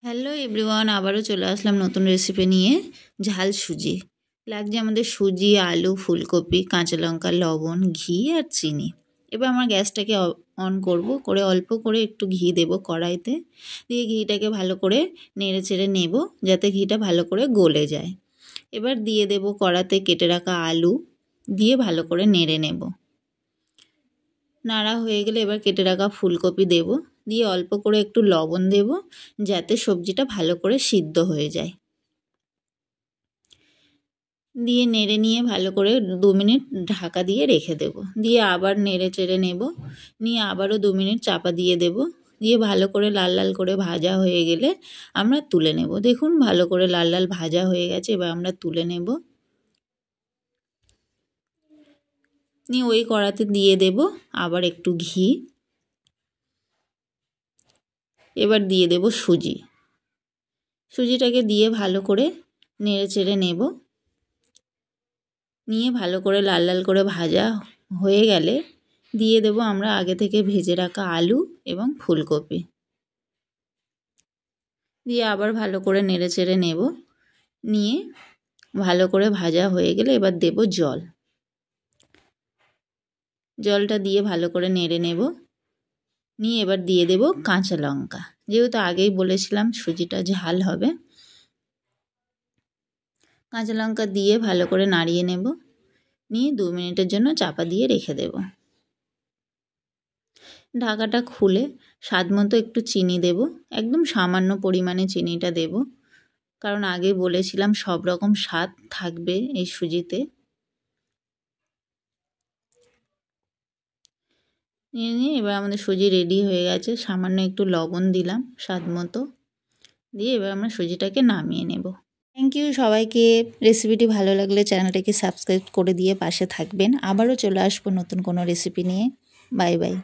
Hello everyone, আবারও চলে আসলাম নতুন রেসিপি নিয়ে। ঝাল সুজি লাগছে আমাদের। সুজি, আলু, ফুলকপি, কাঁচা লঙ্কা, লবণ, ঘি আর চিনি। এবার আমরা গ্যাসটাকে অন করব, করে অল্প করে একটু ঘি দেব কড়াইতে, দিয়ে ঘিটাকে ভালো করে নেড়ে চেড়ে নেব যাতে ঘিটা ভালো করে গলে যায়। এবার দিয়ে দেব কড়াতে কেটে রাখা আলু, দিয়ে ভালো করে নেড়ে নেব। নাড়া হয়ে গেলে এবার কেটে রাখা ফুলকপি দেব, দিয়ে অল্প করে একটু লবণ দেব যাতে সবজিটা ভালো করে সিদ্ধ হয়ে যায়। দিয়ে নেড়ে নিয়ে ভালো করে 2 মিনিট ঢাকা দিয়ে রেখে দেব। দিয়ে আবার নেড়ে চেড়ে নেব, নিয়ে আবারও 2 মিনিট চাপা দিয়ে দেব। দিয়ে ভালো করে লাল লাল করে ভাজা হয়ে গেলে আমরা তুলে নেব। দেখুন ভালো করে লাল লাল ভাজা হয়ে গেছে, এবার আমরা তুলে নেব। নিয়ে ওই কড়াতে দিয়ে দেব আবার একটু ঘি। এবার দিয়ে দেব সুজিটাকে দিয়ে ভালো করে নেড়ে চেড়ে নেব। নিয়ে ভালো করে লাল লাল করে ভাজা হয়ে গেলে দিয়ে দেব আমরা আগে থেকে ভেজে রাখা আলু এবং ফুলকপি। দিয়ে আবার ভালো করে নেড়ে চেড়ে নেব। নিয়ে ভালো করে ভাজা হয়ে গেলে এবার দেব জলটা দিয়ে ভালো করে নেড়ে নেব। নিয়ে এবার দিয়ে দেব কাঁচা লঙ্কা, যেহেতু আগেই বলেছিলাম সুজিটা ঝাল হবে। কাঁচা লঙ্কা দিয়ে ভালো করে নাড়িয়ে নেব। নিয়ে 2 মিনিটের জন্য চাপা দিয়ে রেখে দেব। ঢাকাটা খুলে স্বাদ মতো একটু চিনি দেব, একদম সামান্য পরিমাণে চিনিটা দেব, কারণ আগে বলেছিলাম সব রকম স্বাদ থাকবে এই সুজিতে। নিয়ে এবার আমাদের সুজি রেডি হয়ে গেছে। সামান্য একটু লবণ দিলাম স্বাদ মতো, দিয়ে এবার আমরা সুজিটাকে নামিয়ে নেব। থ্যাংক ইউ সবাইকে। রেসিপিটি ভালো লাগলে চ্যানেলটাকে সাবস্ক্রাইব করে দিয়ে পাশে থাকবেন। আবারও চলে আসবো নতুন কোনো রেসিপি নিয়ে। Bye bye.